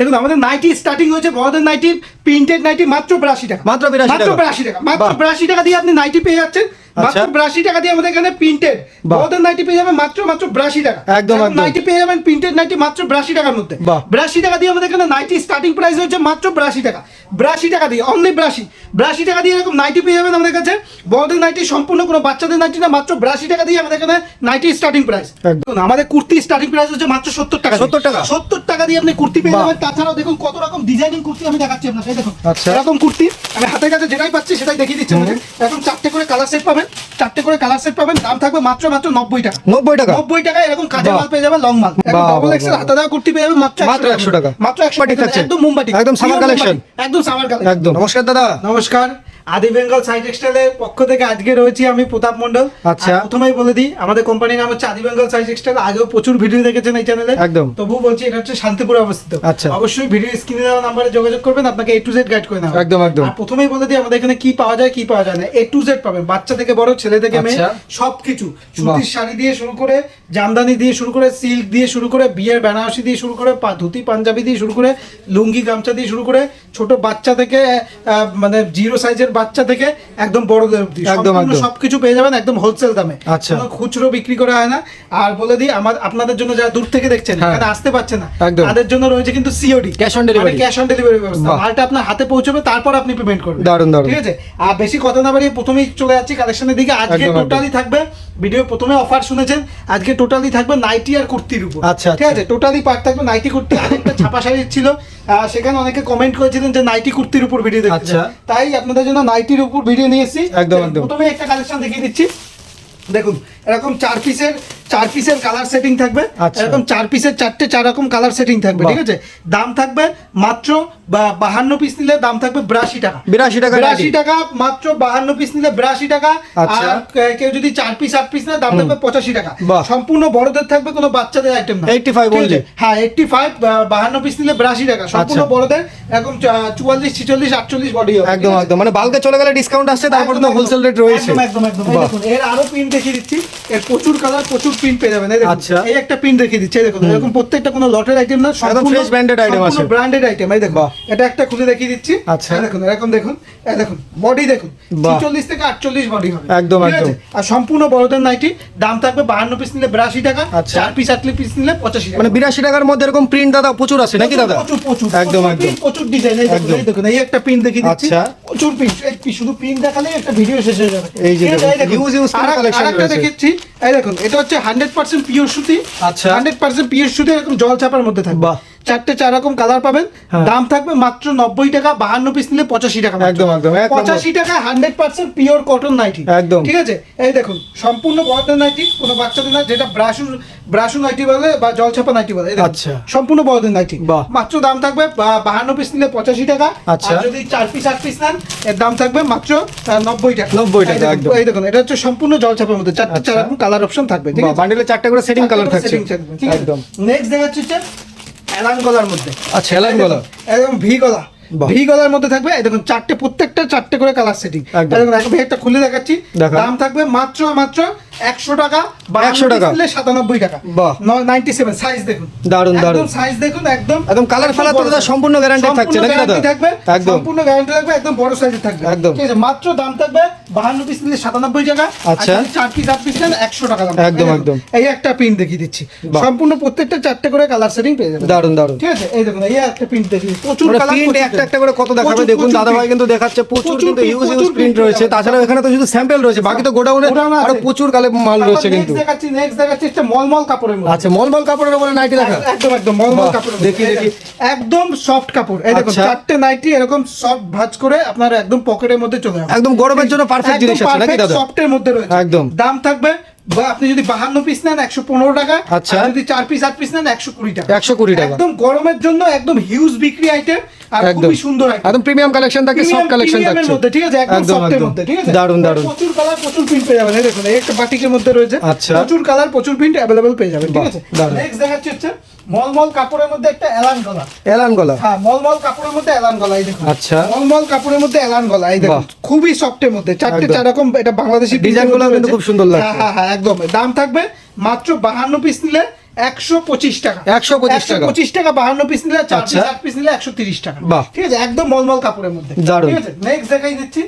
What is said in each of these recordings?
দেখুন আমাদের nightie starting হয়েছে বড়দের নাইটি প্রিন্টেড নাইটি মাত্র 82 টাকা, মাত্র 82 টাকা, মাত্র 82 টাকা দিয়ে আপনি নাইটি পেয়ে যাচ্ছেন। মাত্র 82 টাকা দিয়ে আমাদের এখানে প্রিন্টেড বড়দের নাইটি পেয়ে যাবেন মাত্র 82 টাকা। একদম নাইটি পেয়ে যাবেন প্রিন্টেড নাইটি মাত্র 82 টাকার মধ্যে। 82 টাকা দিয়ে আমাদের এখানে নাইটি স্টার্টিং প্রাইস হচ্ছে মাত্র 82 টাকা। 82 টাকা দিয়ে অনলি 82 টাকা দিয়ে এরকম নাইটি পেয়ে যাবেন আমাদের কাছে। বড়দের নাইটি সম্পূর্ণ কোনো বাচ্চাদের নাইটি না, মাত্র 82 টাকা দিয়ে আমাদের এখানে নাইটি স্টার্টিং প্রাইস। আমাদের কুর্তি স্টার্টিং প্রাইস হচ্ছে মাত্র 70 টাকা। 70 টাকা দিয়ে আপনি কুর্তি পেয়ে যাবেন। তাছাড়াও দেখুন কত রকম ডিজাইনিং কুর্তি আমি দেখাচ্ছি আপনাকে। দেখুন এরকম কুর্তি আমি হাতের কাছে যেটাই পাচ্ছি সেটাই দেখিয়ে দিচ্ছি আমাদের। এরকম 4টে করে কালার সেট পাবেন, 4টে করে কালার সেট পাবেন। দাম থাকবে মাত্র 90 টাকা। 90 টাকা এরকম কাজের মাল পেয়ে যাবেন, লং মাল। একদম ডাবল এক্সেল হাতে দেওয়া কুর্তি পেয়ে যাবেন মাত্র 100 টাকা। মাত্র 100 টাকা, একদম মুম্বাটি, একদম সামার কালেকশন, একদম সামার কালেকশন। একদম। নমস্কার দাদা। নমস্কার। আদি বেঙ্গল সাই টেক্সটাইলের পক্ষ থেকে আজকে রয়েছি আমি প্রতাপ মন্ডল। আচ্ছা, প্রথমেই বলে দিই আমাদের কোম্পানির নাম হচ্ছে আদি বেঙ্গল সাই টেক্সটাইল। আগেও প্রচুর ভিডিও দেখেছেন এই চ্যানেলে, একদম। তবু বলছি এটা হচ্ছে শান্তিপুরে অবস্থিত। আচ্ছা, অবশ্যই ভিডিও স্ক্রিনে দেওয়া নাম্বারে যোগাযোগ করবেন, আপনাকে A to Z গাইড করে দেওয়া হবে। একদম একদম। আর প্রথমেই বলে দিই আমাদের এখানে কি পাওয়া যায় কি পাওয়া যায় না। A to Z পাবেন, বাচ্চা থেকে বড়, ছেলে থেকে মেয়ে, সবকিছু। সুতির শাড়ি দিয়ে শুরু করে, জামদানি দিয়ে শুরু করে, সিল্ক দিয়ে শুরু করে, বিয়ের বেনারসি দিয়ে শুরু করে, ধুতি পাঞ্জাবি দিয়ে শুরু করে, লুঙ্গি গামছা দিয়ে শুরু করে, ছোট বাচ্চা থেকে মানে 0 সাইজের বাচ্চা থেকে একদম বড়দের অবধি সবকিছু পেয়ে যাবেন একদম হোলসেল দামে। আচ্ছা, খুচরো বিক্রি করা হয় না। আর বলে দিই আপনাদের জন্য যারা দূর থেকে দেখছেন, এখানে আসতে পারছে না, তাদের জন্য রয়েছে কিন্তু COD, cash on delivery, cash on delivery ব্যবস্থা। মালটা আপনার হাতে পৌঁছবে, তারপর আপনি পেমেন্ট করবেন। দারুন দারুন, ঠিক আছে। আর বেশি কথা না বাড়িয়ে প্রথমেই চলে যাচ্ছি কালেকশনের দিকে। আজকে টোটালি থাকবে, ভিডিও প্রথমে অফার শুনেছেন, আজকে টোটালি থাকবে নাইটি আর কুর্তির উপর। আচ্ছা, ঠিক আছে। টোটালি পার্ট থাকবে নাইটি কুর্তি। আরেকটা ছাপা শাড়ি ছিল, সেখানে অনেকে কমেন্ট করেছিলেন যে নাইটি কুর্তির উপর ভিডিও দেখতে, তাই আপনাদের জন্য নাইটির উপর ভিডিও নিয়ে এসেছি। প্রথমে একটা কালেকশন দেখিয়ে দিচ্ছি। দেখুন এরকম 4 পিসের কালার সেটিং থাকবে। এরকম 4 পিসের 4টে 4 রকম কালার সেটিং থাকবে। ঠিক আছে। দাম থাকবে মাত্র 52 পিস নিলে দাম থাকবে 82 টাকা। 82 টাকা মাত্র 52 পিস নিলে 82 টাকা। আর কেউ যদি 4 পিস 8 পিস নেয় দাম থাকবে 85 টাকা। সম্পূর্ণ বড়দের থাকবে, কোনো বাচ্চাদের আইটেম না। 85 বললে, হ্যাঁ 85, 52 পিস নিলে 82 টাকা। সম্পূর্ণ বড়দের এরকম 44 46 48 বডি হবে। একদম একদম। মানে বালকে চলে গেলে ডিসকাউন্ট আসছে, তারপর তো হোলসেল রেট রয়েছে। একদম একদম। দেখুন এর আরো প্রিন্ট দেখিয়ে দিচ্ছি। এর প্রচুর কালার, প্রচুর প্রিন্ট পেয়ে যাবেন। এই একটা প্রিন্ট দেখিয়ে দিচ্ছি। দেখুন এরকম প্রত্যেকটা কোনো লটের আইটেম না, একদম ফ্রেশ ব্র্যান্ডেড আইটেম আছে, ব্র্যান্ডেড আইটেম। এই দেখুন এটা একটা খুলে দেখিয়ে দিচ্ছি। আচ্ছা, দেখুন এরকম দেখুন, এই দেখুন বডি দেখুন 46 থেকে 48 বডি হবে। একদম একদম। আর সম্পূর্ণ বড়দের নাইটি দাম থাকবে 52 পিস নিলে 82 টাকা। 4 পিস 8 পিস নিলে 85 টাকা। মানে 82 টাকার মধ্যে এরকম প্রিন্ট দাদা প্রচুর আছে নাকি দাদা? প্রচুর একদম একদম। প্রচুর ডিজাইন। এই দেখুন এই একটা প্রিন্ট দেখিয়ে দিচ্ছি। প্রচুর প্রিন্ট। শুধু প্রিন্ট দেখালে একটা ভিডিও শেষ হয়ে যাবে। এই যে ইউজ কালেকশন আরেকটা দেখাচ্ছি। এই দেখুন এটা হচ্ছে 100% পিওর সুতি। আচ্ছা, 100% পিওর সুতি, এরকম জল চাপার মধ্যে থাকবে। 4টে 4 রকম কালার পাবেন। দাম থাকবে মাত্র 90 টাকা। 52 পিস নিলে 85 টাকা। একদম একদম। 85 টাকা 100% পিওর কটন নাইটি। একদম ঠিক আছে। এই দেখুন সম্পূর্ণ বড়দের নাইটি, কোনো বাচ্চাদের না, যেটা ব্রাশু নাইটি বলে বা জল চাপা নাইটি বলে। আচ্ছা, সম্পূর্ণ বড়দের নাইটি। মাত্র দাম থাকবে 52 পিস নিলে 85 টাকা। আর যদি 4 পিস 8 পিস নেন এর দাম থাকবে মাত্র 90 টাকা। 90 টাকা। একদম। এই দেখুন এটা হচ্ছে সম্পূর্ণ জল চাপার মধ্যে 4টে 4 রকম কালার অপশন থাকবে। ঠিক আছে। বান্ডেলে 4টে করে সেটিং কালার থাকছে। একদম। নেক্সট দেখাচ্ছি হচ্ছে এলান গলার মধ্যে। আচ্ছা, এলান গলা, একদম ভি গলা। ভি গলার মধ্যে থাকবে। এই দেখুন প্রত্যেকটা 4টে করে কালার সেটিং। দেখুন একটা খুলে দেখাচ্ছি। দাম থাকবে মাত্র 100 টাকা। 100 টাকা 97 টাকা। 97 সাইজ দেখুন। দারুন দারুন সাইজ দেখুন। একদম কালার ফালার তো দাদা সম্পূর্ণ গ্যারান্টি থাকছে নাকি দাদা? একদম সম্পূর্ণ গ্যারান্টি থাকবে, একদম বড় সাইজের থাকবে। ঠিক আছে। মাত্র দাম থাকবে 52 পিস নিলে 97 টাকা। আচ্ছা, 4 পিস 8 পিস নেন 100 টাকা দাম। একদম একদম। এই একটা প্রিন্ট দেখিয়ে দিচ্ছি। সম্পূর্ণ প্রত্যেকটা 4টে করে কালার সেটিং পেয়ে যাবেন। দারুন দারুন। ঠিক আছে। এই দেখুন এই একটা প্রিন্ট দেখিয়ে প্রচুর কালার, প্রিন্ট একটা করে কত দেখাবে দেখুন দাদা ভাই কিন্তু দেখাচ্ছে প্রচুর কিন্তু ইউজ প্রিন্ট রয়েছে। তাছাড়া এখানে তো শুধু স্যাম্পল রয়েছে, বাকি তো গোডাউনে আরো প্রচুর মাল রয়েছে কিন্তু। নেক্সট দেখাচ্ছি একটা মলমল কাপড়ের মধ্যে। আচ্ছা, মলমল কাপড়ের উপরে নাইটি দেখা। একদম একদম মলমল কাপড়। দেখি একদম সফট কাপড়। এই দেখুন 4টে নাইটি এরকম সফট ভাঁজ করে আপনার একদম পকেটের মধ্যে চলে যাবে। একদম গরমের জন্য পারফেক্ট জিনিস আছে নাকি দাদা? সফটের মধ্যে রয়েছে। একদম। দাম থাকবে আপনি যদি 52 পিস নেন 115 টাকা। আচ্ছা, যদি 4 পিস 8 পিস নেন 120 টাকা। 120 টাকা। একদম গরমের জন্য একদম হিউজ বিক্রি আইটেম আর খুবই সুন্দর আইটেম। একদম প্রিমিয়াম কালেকশন থাকে, সফট কালেকশন থাকে মধ্যে। ঠিক আছে। একদম সফটের মধ্যে। ঠিক আছে। দারুন দারুন। প্রচুর কালার, প্রচুর প্রিন্ট পেয়ে যাবেন। এই দেখুন এই একটা বাটিকের মধ্যে রয়েছে। আচ্ছা, প্রচুর কালার, প্রচুর প্রিন্ট अवेलेबल পেয়ে যাবেন। ঠিক আছে। নেক্সট দেখাচ্ছি হচ্ছে মলমল কাপড়ের মধ্যে একটা এলান গলা। এলান গলা, হ্যাঁ মলমল কাপড়ের মধ্যে এলান গলা। এই দেখুন। আচ্ছা, মলমল কাপড়ের মধ্যে এলান গলা। এই দেখুন খুবই সফটের মধ্যে 4টে 4 রকম। এটা বাংলাদেশি ডিজাইনগুলো কিন্তু খুব সুন্দর লাগছে। হ্যাঁ হ্যাঁ একদম। দাম থাকবে মাত্র 52 পিস নিলে 125 টাকা 125 টাকা 125 টাকা 52 পিস নিলে 4 আচ্ছা। পিস 8 পিস নিলে 130 টাকা বাহ। ঠিক আছে একদম মলমল কাপড়ের মধ্যে দারুণ। ঠিক আছে নেক্সট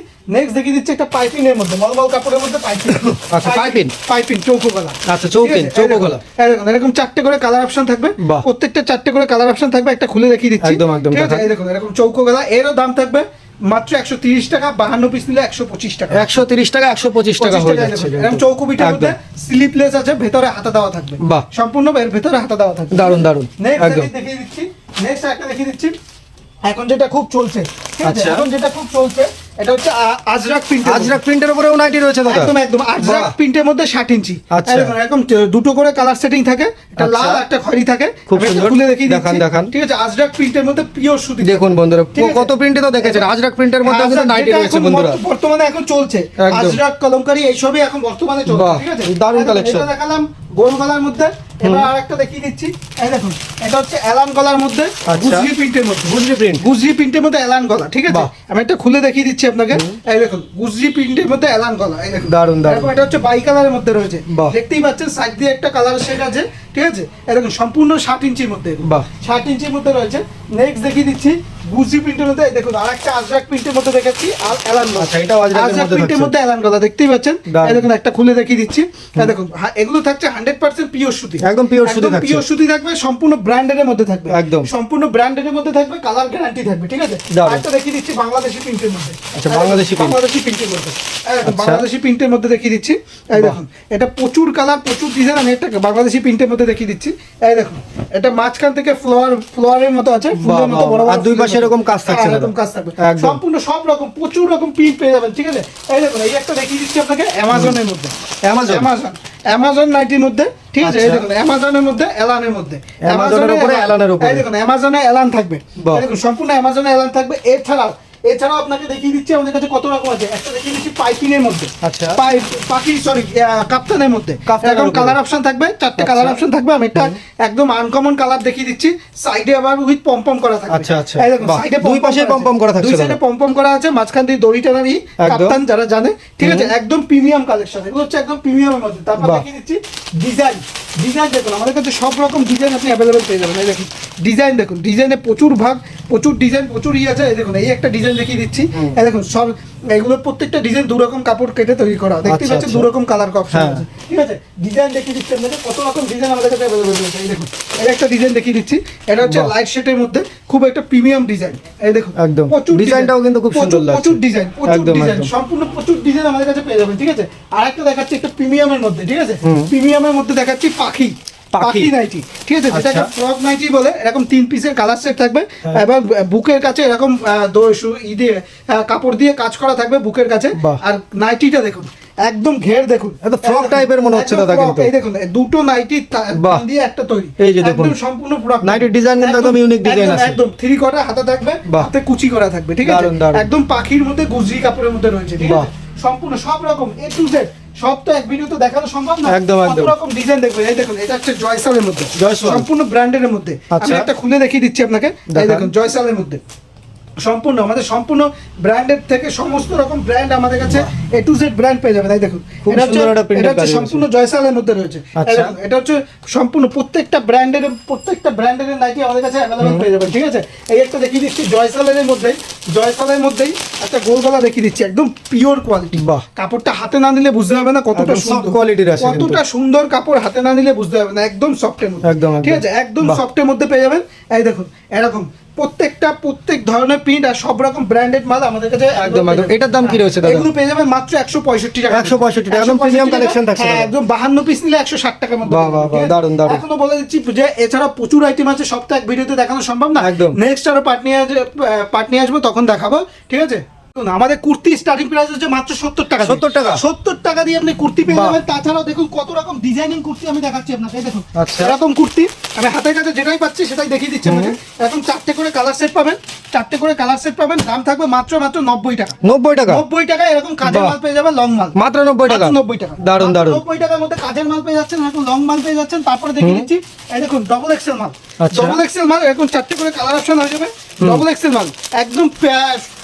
দেখিয়ে দিচ্ছি একটা পাইপিনের মধ্যে মলমল কাপড়ের মধ্যে পাইপিন আচ্ছা, পাইপিন চৌকো গলা আচ্ছা চৌকিন চৌকো গলা এরকম চারটে করে কালার অপশন থাকবে বাহ। প্রত্যেকটা চারটে করে কালার অপশন থাকবে একটা খুলে দেখিয়ে দিচ্ছি একদম, একদম, ঠিক আছে দেখান। এই দেখুন এরকম চৌকো গলা এরও দাম থাকবে মাত্র 130 টাকা 52 পিস নিলে 125 টাকা 130 টাকা 125 টাকা হয়ে যাচ্ছে এরকম চৌকো পিঠের মধ্যে স্লিপলেস আছে ভেতরে হাতা দেওয়া থাকবে বাহ। সম্পূর্ণ এর ভেতরে হাতা দেওয়া থাকবে দারুণ দারুণ নেক্সট একদম দেখিয়ে দিচ্ছি নেক্সট একটা দেখিয়ে দিচ্ছি এখন যেটা খুব চলছে ঠিক আছে আচ্ছা। এখন যেটা খুব চলছে এটা হচ্ছে আজরাক প্রিন্ট আজরাক প্রিন্টের উপরেও নাইটি রয়েছে দাদা একদম একদম আজরাক বাহ। প্রিন্টের মধ্যে 60 ইঞ্চি আচ্ছা। এরকম দুটো করে কালার সেটিং থাকে একটা আচ্ছা। লাল একটা খয়েরি থাকে খুব আমি একটা সুন্দর। খুলে দেখিয়ে দেখান, দিচ্ছি দেখান। ঠিক আছে আজরাক প্রিন্টের মধ্যে পিওর সুতি দেখুন বন্ধুরা ঠিক আছে। কত প্রিন্টে তো দেখেছেন আজরাক প্রিন্টের মধ্যে কিন্তু আজরাক নাইটি যেটা রয়েছে এখন বন্ধুরা বর্তমানে এখন চলছে একদম। আজরাক কলমকারী এইসবই এখন বর্তমানে চলছে বাহ, ঠিক আছে দারুণ এটা collection। দেখালাম গোল গলার মধ্যে এবার আরেকটা দেখিয়ে দিচ্ছি এই দেখুন এটা হচ্ছে এলান গলার মধ্যে আচ্ছা। গুজরি প্রিন্টের মধ্যে গুজরি প্রিন্ট গুজরি প্রিন্টের মধ্যে এলান গলা ঠিক আছে বাহ। আমি একটা খুলে দেখিয়ে দিচ্ছি আপনাকে এই দেখুন গুজরি প্রিন্টের মধ্যে এলান গলা এই দেখুন দারুণ, দারুণ। এরকম এটা হচ্ছে বাই কালারের মধ্যে রয়েছে বাহ। দেখতেই পাচ্ছেন সাইড দিয়ে একটা কালার শেড আছে ঠিক আছে এরকম সম্পূর্ণ 60 ইঞ্চির মধ্যে বাহ। 60 ইঞ্চির মধ্যে রয়েছে নেক্সট দেখিয়ে দিচ্ছি গুজরি প্রিন্টের মধ্যে এই দেখুন আরেকটা আজরাক প্রিন্টের মধ্যে দেখাচ্ছি আর এলান গলা আচ্ছা, এটাও আজরাকের আজরাক মধ্যে প্রিন্টের থাকছে। মধ্যে এলান গলা দেখতেই পাচ্ছেন দারুণ। এই দেখুন একটা খুলে দেখিয়ে দিচ্ছি এই দেখুন এগুলো থাকছে 100% পিওর সুতি একদম pure সুতি থাকছে। পিওর সুতি থাকবে সম্পূর্ণ ব্র্যান্ডের মধ্যে থাকবে একদম। সম্পূর্ণ ব্র্যান্ডের মধ্যে থাকবে কালার গ্যারান্টি থাকবে ঠিক আছে দারুণ। আরেকটা দেখিয়ে দিচ্ছি বাংলাদেশি প্রিন্টের মধ্যে আচ্ছা, বাংলাদেশি print। বাংলাদেশি প্রিন্টের মধ্যে এই দেখুন, আচ্ছা। বাংলাদেশি প্রিন্টের মধ্যে দেখিয়ে দিচ্ছি এই দেখুন এটা প্রচুর কালার প্রচুর ডিজাইন আমি একটা বাংলাদেশি প্রিন্টের মধ্যে দেখিয়ে দিচ্ছি এই দেখুন এটা মাঝখান থেকে ফ্লোয়ারের মতো আছে ফুলের মতো বাহ, বড় বড় আর দুই ফুলের পাশে মতো। এরকম কাজ থাকছে হ্যাঁ, দাদা। এরকম কাজ থাকবে একদম। সম্পূর্ণ সব রকম প্রচুর রকম প্রিন্ট পেয়ে যাবেন ঠিক আছে এই দেখুন এই একটা দেখিয়ে দিচ্ছি আপনাকে অ্যামাজনের মধ্যে অ্যামাজন। অ্যামাজন নাইটির মধ্যে ঠিক আছে এই আচ্ছা। দেখুন অ্যামাজনের মধ্যে এলানের মধ্যে অ্যামাজনের উপরে, এলানের উপরে। এই দেখুন অ্যামাজনে এলান থাকবে বাহ। এই দেখুন সম্পূর্ণ অ্যামাজনে এলান থাকবে এছাড়াও আপনাকে দেখিয়ে দিচ্ছি আমাদের কাছে কত রকম আছে একটা দেখিয়ে দিচ্ছি পাইপিনের মধ্যে আচ্ছা। কাপ্তানের মধ্যে কাপ্তানের এরকম উপরে। কালার অপশন থাকবে চারটে আচ্ছা। কালার অপশন থাকবে আমি একটা একদম আনকমন কালার দেখিয়ে দিচ্ছি সাইডে আবার উইথ পম্পম করা থাকবে আচ্ছা, আচ্ছা। এই দেখুন বাহ। সাইডে দুই পাশে পম্পম করা থাকছে দুই সাইডে দাদা। পম্পম করা আছে মাঝখান দিয়ে দড়ি টানারি একদম। কাপ্তান যারা জানে ঠিক আছে একদম প্রিমিয়াম কালেকশন এগুলো হচ্ছে একদম প্রিমিয়ামের মধ্যে তারপর বাহ। দেখিয়ে দিচ্ছি ডিজাইন দেখুন আমাদের কাছে সব রকম ডিজাইন আপনি অ্যাভেলেবেল পেয়ে যাবেন এই দেখুন ডিজাইন দেখুন ডিজাইনে প্রচুর ভাগ প্রচুর ডিজাইন প্রচুর আছে এই দেখুন এই একটা ডিজাইন দেখিয়ে দিচ্ছি এই দেখুন সব এগুলো প্রত্যেকটা ডিজাইন দু রকম কাপড় কেটে তৈরি করা দেখতে আচ্ছা, পাচ্ছেন আচ্ছা। দু রকম কালার অপশন হ্যাঁ। আছে ঠিক আছে ডিজাইন দেখিয়ে দিচ্ছি আপনাদের কত রকম ডিজাইন আমাদের কাছে অ্যাভেলেবেল রয়েছে এই দেখুন এর একটা ডিজাইন দেখিয়ে দিচ্ছি এটা হচ্ছে বাহ। লাইট শেডের মধ্যে খুব একটা প্রিমিয়াম ডিজাইন এই দেখুন একদম। প্রচুর ডিজাইনটাও design, কিন্তু খুব সুন্দর প্রচুর- লাগছে। প্রচুর ডিজাইন প্রচুর একদম, ডিজাইন একদম। সম্পূর্ণ প্রচুর ডিজাইন আমাদের কাছে পেয়ে যাবেন ঠিক আছে আর একটা দেখাচ্ছি একটা প্রিমিয়ামের মধ্যে ঠিক আছে প্রিমিয়ামের মধ্যে দেখাচ্ছি পাখি পাখি নাইটি ঠিক আছে যেটাকে আচ্ছা। ফ্রক নাইটি বলে এরকম 3 পিসের কালার সেট থাকবে এবং বুকের কাছে এরকম কাপড় দিয়ে কাজ করা থাকবে বুকের কাছে বাহ। আর নাইটিটা দেখুন একদম ঘের দেখুন একদম frock type-এর মনে হচ্ছে একদম দাদা frock, কিন্তু। এই দেখুন দুটো নাইটি বাহ। দিয়ে একটা তৈরি এই যে দেখুন। একদম সম্পূর্ণ ফ্রক নাইটির design কিন্তু একদম unique design আছে। একদম 3 কোয়ার্টার হাতে থাকবে বাহ। হাতে কুচি করা থাকবে ঠিক আছে দারুণ, দারুণ। একদম পাখির মধ্যে গুজরি কাপড়ের মধ্যে রয়েছে ঠিক বাহ। আছে সম্পূর্ণ সব রকম A to Z সব তো এক ভিডিওতে দেখানো সম্ভব না একদম, কত একদম। রকম ডিজাইন দেখবেন এই দেখুন এটা হচ্ছে জয়সালের মধ্যে জয়সাল। সম্পূর্ণ ব্র্যান্ডের মধ্যে আমি আচ্ছা। একটা খুলে দেখিয়ে দিচ্ছি আপনাকে এই দেখান। দেখুন জয়সালের মধ্যে সম্পূর্ণ আমাদের সম্পূর্ণ ব্র্যান্ডের থেকে সমস্ত রকম ব্র্যান্ড আমাদের কাছে A to Z ব্র্যান্ড পেয়ে যাবেন এই দেখুন খুব এটা হচ্ছে- সুন্দর একটা printed এটা হচ্ছে কাজ রয়েছে। সম্পূর্ণ জয়সালের মধ্যে রয়েছে এই আচ্ছা। দেখুন, এটা হচ্ছে সম্পূর্ণ প্রত্যেকটা ব্র্যান্ডের নাইটি আমাদের কাছে অ্যাভেলেবল পেয়ে যাবেন ঠিক আছে এই একটা দেখিয়ে দিচ্ছি জয়সালের মধ্যেই একটা গোল গলা দেখিয়ে দিচ্ছি একদম পিওর কোয়ালিটি বাহ। কাপড়টা হাতে না নিলে বুঝতে হবে না কতটা একদম soft সুন্দর quality-র আছে কিন্তু। কতটা সুন্দর কাপড় হাতে না নিলে বুঝতে হবে না একদম সফটের মধ্যে একদম, ঠিক একদম। আছে একদম বাহ। সফটের মধ্যে পেয়ে যাবেন এই দেখুন এরকম প্রত্যেক ধরনের প্রিন্ট আর সব রকম ব্র্যান্ডেড মাল আমাদের কাছে একদম, একদম। এটার দাম কি রয়েছে দাদা? এগুলো পেয়ে যাবেন মাত্র 165 টাকা 165 টাকা, একদম premium collection থাকছে হ্যাঁ, দাদা। একদম 52 পিস নিলে 160 টাকার মধ্যে বাহ, বাহ, ঠিক আছে? দারুণ, দারুণ। এখনো বলে দিচ্ছি যে এছাড়া প্রচুর আইটেম আছে সব তো এক ভিডিওতে দেখানো সম্ভব না একদম। নেক্সট আরো পার্ট নিয়ে আসবো তখন দেখাবো ঠিক আছে দেখুন, আমাদের কুর্তি স্টার্টিং প্রাইস হচ্ছে মাত্র 70 টাকা 70 টাকা? 70 টাকা দিয়ে আপনি কুর্তি পেয়ে বাহ। যাবেন তাছাড়াও দেখুন কত রকম ডিজাইনিং কুর্তি আমি দেখাচ্ছি আপনাকে এই দেখুন আচ্ছা। এরকম কুর্তি আমি হাতের কাছে যেটাই পাচ্ছি সেটাই দেখিয়ে দিচ্ছি আপনাকে এরকম চারটে করে কালার সেট পাবেন দাম থাকবে মাত্র 90 টাকা 90 টাকা 90 টাকা এরকম কাজের বাহ। মাল পেয়ে যাবেন লং মাল মাত্র 90 টাকা 90 টাকা দারুণ, দারুণ। 90 টাকার মধ্যে কাজের মাল পেয়ে যাচ্ছেন এরকম লং মাল পেয়ে যাচ্ছেন তারপরে দেখিয়ে দিচ্ছি এই দেখুন ডবল এক্সেল মাল আচ্ছা। ডবল এক্সেল মাল এরকম চারটে করে কালার অপশন হয়ে যাবে ডবল এক্সেল মাল একদম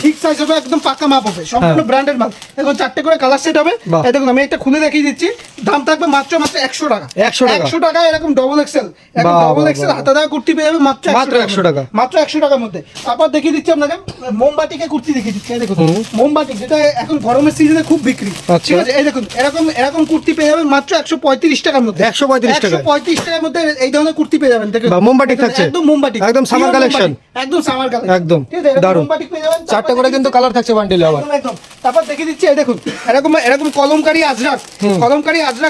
ঠিক সাইজ হবে, একদম পাকা মাপ হবে, সম্পূর্ণ ব্র্যান্ডের মাল। এখন 4টে করে কালার সেট হবে। বাহ। এই দেখুন আমি একটা খুলে দেখিয়ে দিচ্ছি, দাম থাকবে মাত্র 100 টাকা। 100 টাকা। 100 টাকা এরকম ডবল এক্সেল, এরকম বাহ, ডবল বাহ, এক্সেল বাহ। হাতা দেওয়া কুর্তি পেয়ে যাবে মাত্র মাত্র 100 টাকা। মাত্র 100 টাকার মধ্যে। তারপর দেখিয়ে দিচ্ছি আপনাকে মোমবাটিকে কুর্তি দেখিয়ে দিচ্ছি। এই দেখুন মোমবাটি, যেটা এখন গরমের সিজনে খুব বিক্রি। আচ্ছা। ঠিক আছে, এই দেখুন এরকম কুর্তি পেয়ে যাবেন মাত্র 135 টাকার মধ্যে। 135 টাকা। 135 টাকার মধ্যে এই ধরনের কুর্তি পেয়ে যাবেন। দেখুন বাহ, মোমবাটিক থাকছে। একদম মোমবাটিক, একদম summer Pure collection। মোমবাটিক, একদম সামার কালেকশন, একদম। ঠিক আছে, এরকম দারুণ। মোমবাটিক পেয়ে যাবেন। 4টে করে কিন্তু কালার থাকছে বান্ডেলে আবার। একদম একদম। তারপর দেখিয়ে দিচ্ছি, এই দেখুন এরকম কলমকারী আজরাক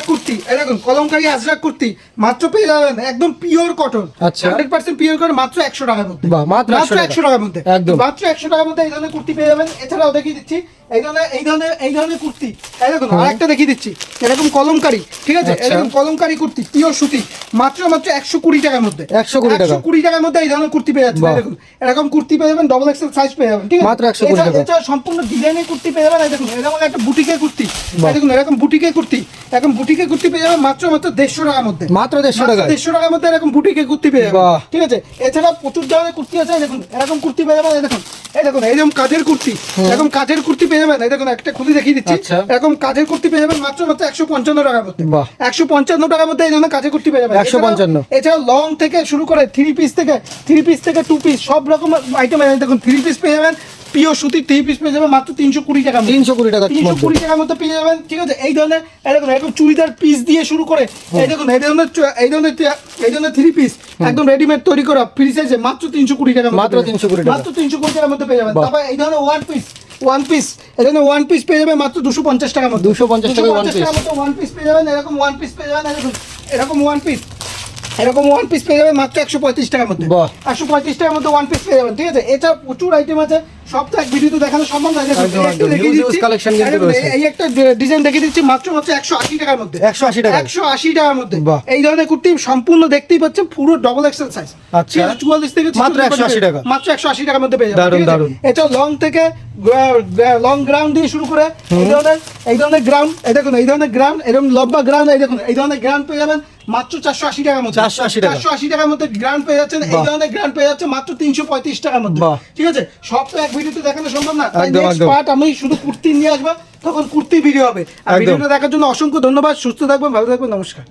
কুর্তি, এই দেখুন কলমকারী আজরাক কুর্তি মাত্র পেয়ে যাবেন একদম পিওর কটন। আচ্ছা। 100% পিওর কটন, মাত্র 100 টাকার মধ্যে। বাহ, মাত্র 100 টাকা। 100 টাকার মধ্যে, একদম। মাত্র 100 টাকার মধ্যে এই ধরনের কুর্তি পেয়ে যাবেন। এছাড়াও দেখিয়ে দিচ্ছি এই ধরনের কুর্তি, এই দেখুন আরেকটা দেখিয়ে দিচ্ছি, এরকম কলমকারী, ঠিক আছে, আচ্ছা। এরকম কলমকারী কুর্তি পিওর সুতি মাত্র 120 টাকার মধ্যে। 120 টাকা। 120 টাকার মধ্যে এই ধরনের কুর্তি পেয়ে যাচ্ছেন। বাহ। এই দেখুন এরকম কুর্তি পেয়ে যাবেন, ডবল এক্সেল সাইজ পেয়ে যাবেন, ঠিক আছে, মাত্র 120 টাকা। এছাড়া সম্পূর্ণ ডিজাইনের কুর্তি পেয়ে যাবেন। এই দেখুন এরকম একটা বুটিকের কুর্তি, বাহ। এই দেখুন এরকম বুটিকের কুর্তি পেয়ে যাবেন মাত্র 150 টাকার মধ্যে। মাত্র 150 টাকা। 150 টাকার মধ্যে এরকম বুটিকের কুর্তি পেয়ে যাবেন, বাহ। ঠিক আছে। এছাড়া প্রচুর ধরনের কুর্তি আছে, এই দেখুন এরকম কুর্তি পেয়ে যাবেন। এই দেখুন এরকম কাজের কুর্তি, এরকম কাজের কুর্তি পেয়ে যাবেন। এই দেখুন একটা খুলে দেখিয়ে দিচ্ছি, আচ্ছা। এরকম কাজের কুর্তি পেয়ে যাবেন মাত্র 155 টাকার মধ্যে। বাহ। 155 টাকার মধ্যে এই ধরনের কাজের কুর্তি পেয়ে যাবেন। 155। এছাড়া লং থেকে শুরু করে থ্রি পিস থেকে 2 পিস সব রকম আইটেম আছে। দেখুন 3 পিস পেয়ে যাবেন, পিওর সুতির 3 পিস পেয়ে যাবেন মাত্র 320 টাকার মধ্যে। 320 টাকার মধ্যে। 320 টাকার মধ্যে পেয়ে যাবেন, ঠিক আছে। এই ধরনের এরকম চুড়িদার পিস দিয়ে শুরু করে এই দেখুন এই ধরনের 3 পিস একদম রেডিমেড তৈরি করা ফ্রি সাইজে মাত্র 320 টাকার মধ্যে মাত্র পেয়ে যাবেন। 320 টাকা। মাত্র 320 টাকার মধ্যে পেয়ে যাবেন। বাহ। তারপর এই ধরনের ওয়ান পিস পেয়ে যাবেন মাত্র 250 টাকার মধ্যে। 250 টাকায় one piece। টাকার মধ্যে ওয়ান পিস পেয়ে যাবেন। এরকম ওয়ান পিস পেয়ে যাবেন, এরকম ওয়ান পিস পেয়ে যাবেন মাত্র 135 টাকার মধ্যে। বাহ। 135 টাকার মধ্যে ওয়ান পিস পেয়ে যাবেন, ঠিক আছে। এছাড়া প্রচুর আইটেম আছে, সব তো এক ভিডিওতে দেখানো সম্ভব নয়। দেখুন, একদম, এই একটা একদম। দেখিয়ে Huge, huge দিচ্ছি। collection কিন্তু এই দেখুন, রয়েছে। এই একটা ডিজাইন দেখিয়ে দিচ্ছি মাত্র 180 টাকার মধ্যে। 180 টাকা। 180 টাকার মধ্যে বাহ। এই ধরনের কুর্তি সম্পূর্ণ দেখতেই পাচ্ছেন পুরো ডবল এক্সেল সাইজ। আচ্ছা। 44 থেকে মাত্র 180 টাকা। মাত্র 180 টাকার মধ্যে পেয়ে যাবেন, দারুণ, ঠিক আছে? দারুণ। এটা লং থেকে লং গ্রাউন্ড দিয়ে শুরু করে এই ধরনের গ্রাউন্ড, এই দেখুন এই ধরনের গ্রাউন্ড, এরকম লম্বা গ্রাউন্ড, এই দেখুন এই ধরনের গ্রাউন্ড পেয়ে যাবেন মাত্র 480 টাকার মধ্যে। 480 টাকা। 480 টাকার মধ্যে গ্রাউন্ড পেয়ে যাচ্ছেন। এই বাহ। ধরনের গ্রাউন্ড পেয়ে যাচ্ছে মাত্র 335 টাকার মধ্যে, বাহ। ঠিক আছে। সব তো এক ভিডিওতে দেখানো সম্ভব না, তাই একদম, নেক্সট একদম। পার্ট আমি শুধু কুর্তি নিয়ে আসবো, তখন কুর্তি ভিডিও হবে। আর একদম। ভিডিওটা দেখার জন্য অসংখ্য ধন্যবাদ। সুস্থ থাকবেন, ভালো থাকবেন, নমস্কার।